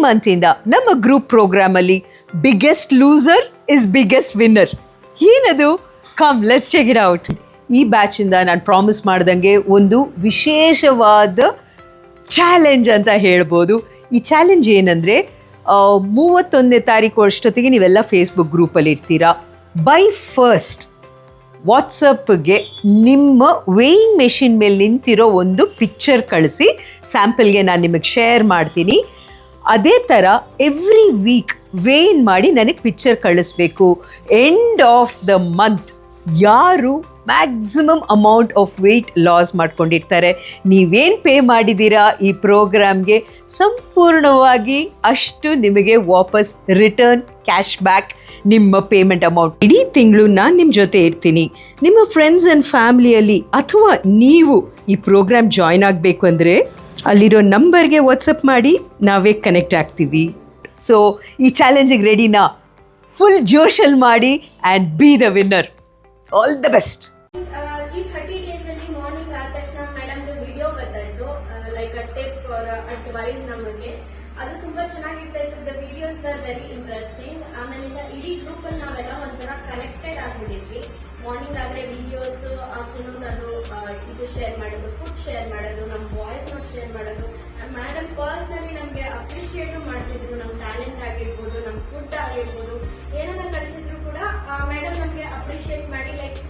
ಮಂತಿಂದ ನಮ್ಮ ಗ್ರೂಪ್ ಪ್ರೋಗ್ರಾಮಲ್ಲಿ biggest loser is biggest winner. ಏನದು? Come let's check it out. ಈ ಬ್ಯಾಚಿಂದ ನಾನು ಪ್ರಾಮಿಸ್ ಮಾಡ್ದಂಗೆ ಒಂದು ವಿಶೇಷವಾದ ಚಾಲೆಂಜ್ ಅಂತ ಹೇಳ್ಬೋದು. ಈ ಚಾಲೆಂಜ್ ಏನಂದರೆ 31ನೇ ತಾರೀಕು ಅಷ್ಟೊತ್ತಿಗೆ ನೀವೆಲ್ಲ ಫೇಸ್ಬುಕ್ ಗ್ರೂಪಲ್ಲಿ ಇರ್ತೀರಾ. ಬೈ ಫಸ್ಟ್ ವಾಟ್ಸಪ್ಗೆ ನಿಮ್ಮ ವೇಯಿಂಗ್ ಮೆಷಿನ್ ಮೇಲೆ ನಿಂತಿರೋ ಒಂದು ಪಿಕ್ಚರ್ ಕಳಿಸಿ, ಸ್ಯಾಂಪಲ್ಗೆ ನಾನು ನಿಮಗೆ ಶೇರ್ ಮಾಡ್ತೀನಿ. ಅದೇ ಥರ ಎವ್ರಿ ವೀಕ್ ವೇನ್ ಮಾಡಿ ನನಗೆ ಪಿಕ್ಚರ್ ಕಳಿಸ್ಬೇಕು. ಎಂಡ್ ಆಫ್ ದ ಮಂತ್ ಯಾರು maximum amount of weight loss ಮಾಡ್ಕೊಂಡಿರ್ತಾರೆ, ನೀವೇನು ಪೇ ಮಾಡಿದ್ದೀರಾ ಈ ಪ್ರೋಗ್ರಾಮ್ಗೆ ಸಂಪೂರ್ಣವಾಗಿ ಅಷ್ಟು ನಿಮಗೆ ವಾಪಸ್ ರಿಟರ್ನ್ ಕ್ಯಾಶ್ ಬ್ಯಾಕ್ ನಿಮ್ಮ ಪೇಮೆಂಟ್ ಅಮೌಂಟ್. ಇಡೀ ತಿಂಗಳು ನಾನು ನಿಮ್ಮ ಜೊತೆ ಇರ್ತೀನಿ. ನಿಮ್ಮ ಫ್ರೆಂಡ್ಸ್ ಆ್ಯಂಡ್ ಫ್ಯಾಮಿಲಿಯಲ್ಲಿ ಅಥವಾ ನೀವು ಈ ಪ್ರೋಗ್ರಾಮ್ ಜಾಯ್ನ್ ಆಗಬೇಕು ಅಂದರೆ ಅಲ್ಲಿರೋ ನಂಬರ್ಗೆ ವಾಟ್ಸಪ್ ಮಾಡಿ, ನಾವೇ ಕನೆಕ್ಟ್ ಆಗ್ತೀವಿ. ಸೊ ಈ ಚಾಲೆಂಜಿಗೆ ರೆಡಿನಾ? ಫುಲ್ ಜೋಶಲ್ಲಿ ಮಾಡಿ and B the winner. All the best. ಈ 30 ಡೇಸ್ ಅಲ್ಲಿ ಮಾರ್ನಿಂಗ್ ಆದ ತಕ್ಷಣ ಮೇಡಮ್ ವಿಡಿಯೋ ಬರ್ತಾ ಇತ್ತು, ಲೈಕ್ ಟಿಪ್ ಅಡ್ವೈಸ್ ನಮಗೆ. ಅದು ತುಂಬಾ ಚೆನ್ನಾಗಿರ್ತಾ ಇತ್ತು. The videos were very interesting. ಆಮೇಲಿಂದ ಇಡೀ ಗ್ರೂಪ್ ಅಲ್ಲಿ ನಾವೆಲ್ಲ ಒಂಥರ ಕನೆಕ್ಟೆಡ್ ಆಗ್ಬಿಟ್ಟಿದ್ವಿ. ಮಾರ್ನಿಂಗ್ ಆದ್ರೆ ವಿಡಿಯೋಸ್, ಆಫ್ಟರ್ನೂನ್ ಅದು ಇದು ಶೇರ್ ಮಾಡೋದು, ಫುಡ್ ಶೇರ್ ಮಾಡೋದು, ನಮ್ಮ ವಾಯ್ಸ್ ನೋಟ್ ಶೇರ್ ಮಾಡೋದು. ಮೇಡಮ್ ಪರ್ಸನಲಿ ನಮ್ಗೆ ಅಪ್ರಿಶಿಯೇಟ್ ಮಾಡ್ತಿದ್ರು. ನಮ್ಮ ಟ್ಯಾಲೆಂಟ್ ಆಗಿರ್ಬೋದು, ನಮ್ಮ ಫುಡ್ ಆಗಿರ್ಬೋದು, ಏನಾದ್ರು ಕಳಿಸಿದ್ರು ಕೂಡ ಮೇಡಮ್ ನಮ್ಗೆ ಅಪ್ರಿಶಿಯೇಟ್ ಮಾಡಿ, ಲೈಕ್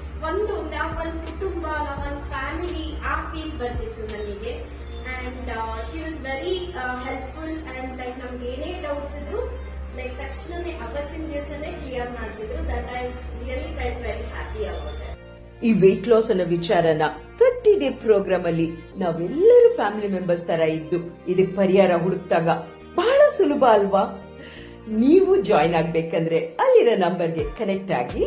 ನಾವು ಒಂದು ಕುಟುಂಬ, ನಾವೊಂದು ಫ್ಯಾಮಿಲಿ ಆ ಫೀಲ್ ಬರ್ತಿತ್ತು ನನಗೆ. And she was very helpful. And like ನಮ್ಗೆ ಏನೇ ಡೌಟ್ಸ್ ಇದ್ರು ಲೈಕ್ ತಕ್ಷಣನೇ ಅವತ್ತಿನ ದಿವಸನೇ ಕ್ಲಿಯರ್ ಮಾಡ್ತಿದ್ರು. That I really felt very happy about it. ಈ ವೆಯ್ಟ್ ಲಾಸ್ ಅನ್ನೋ ವಿಚಾರನ 30 ಡೇ ಪ್ರೋಗ್ರಾಮ್ ಅಲ್ಲಿ ನಾವೆಲ್ಲರೂ ಫ್ಯಾಮಿಲಿ ಮೆಂಬರ್ಸ್ ತರ ಇದ್ದು ಇದಕ್ಕೆ ಪರಿಹಾರ ಹುಡುಕ್ತಾಗ ಬಹಳ ಸುಲಭ ಅಲ್ವಾ? ನೀವು ಜಾಯ್ನ್ ಆಗ್ಬೇಕಂದ್ರೆ ಅಲ್ಲಿರೋ ನಂಬರ್ಗೆ ಕನೆಕ್ಟ್ ಆಗಿ.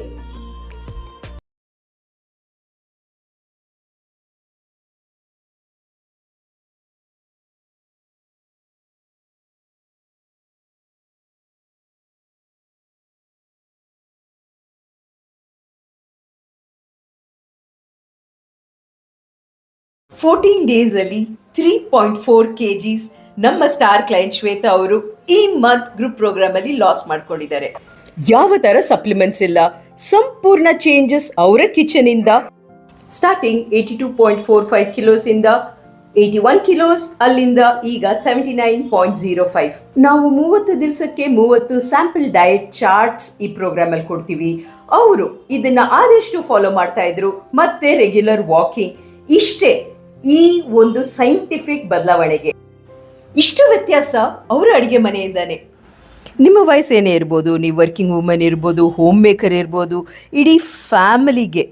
ಫೋರ್ಟೀನ್ ಡೇಸ್ ಅಲ್ಲಿ 3.4 kgs ನಮ್ಮ ಸ್ಟಾರ್ ಕ್ಲೈಂಟ್ ಶ್ವೇತಾ ಅವರು ಈ ಮಂತ್ ಗ್ರೂಪ್ ಪ್ರೋಗ್ರಾಮ್ ಅಲ್ಲಿ ಲಾಸ್ ಮಾಡ್ಕೊಂಡಿದ್ದಾರೆ. ಯಾವ ತರ ಸಪ್ಲಿಮೆಂಟ್ಸ್ ಇಲ್ಲ, ಸಂಪೂರ್ಣ ಚೇಂಜಸ್ ಅವರ ಕಿಚನ್ ಇಂದ. ಸ್ಟಾರ್ಟಿಂಗ್ 82.45 ಕಿಲೋಸ್ ಇಂದ 81 ಕಿಲೋಸ್, ಅಲ್ಲಿಂದ ಈಗ 79.05. ನಾವು 30 ದಿವಸಕ್ಕೆ 30 ಸ್ಯಾಂಪಲ್ ಡಯಟ್ ಚಾರ್ಟ್ಸ್ ಈ ಪ್ರೋಗ್ರಾಮ್ ಅಲ್ಲಿ ಕೊಡ್ತೀವಿ. ಅವರು ಇದನ್ನ ಆದಷ್ಟು ಫಾಲೋ ಮಾಡ್ತಾ ಇದ್ರು. ಮತ್ತೆ ರೆಗ್ಯುಲರ್ ವಾಕಿಂಗ್. ಇಷ್ಟೇ ಈ ಒಂದು ಸೈಂಟಿಫಿಕ್ ಬದಲಾವಣೆಗೆ. ಇಷ್ಟು ವ್ಯತ್ಯಾಸ ಅವರ ಅಡಿಗೆ ಮನೆಯಿಂದಾನೆ. ನಿಮ್ಮ ವಯಸ್ಸು ಏನೇ ಇರ್ಬೋದು, ನೀವು ವರ್ಕಿಂಗ್ ವುಮನ್ ಇರ್ಬೋದು, ಹೋಮ್ ಮೇಕರ್ ಇರ್ಬೋದು, ಇಡೀ ಫ್ಯಾಮಿಲಿಗೆ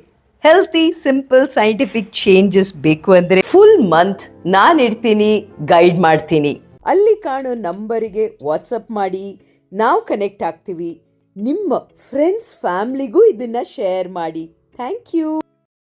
ಹೆಲ್ತಿ, ಸಿಂಪಲ್, ಸೈಂಟಿಫಿಕ್ ಚೇಂಜಸ್ ಬೇಕು ಅಂದರೆ ಫುಲ್ ಮಂತ್ ನಾನು ಇರ್ತೀನಿ, ಗೈಡ್ ಮಾಡ್ತೀನಿ. ಅಲ್ಲಿ ಕಾಣೋ ನಂಬರಿಗೆ ವಾಟ್ಸಪ್ ಮಾಡಿ, ನಾವು ಕನೆಕ್ಟ್ ಆಗ್ತೀವಿ. ನಿಮ್ಮ ಫ್ರೆಂಡ್ಸ್ ಫ್ಯಾಮಿಲಿಗೂ ಇದನ್ನ ಶೇರ್ ಮಾಡಿ. Thank you.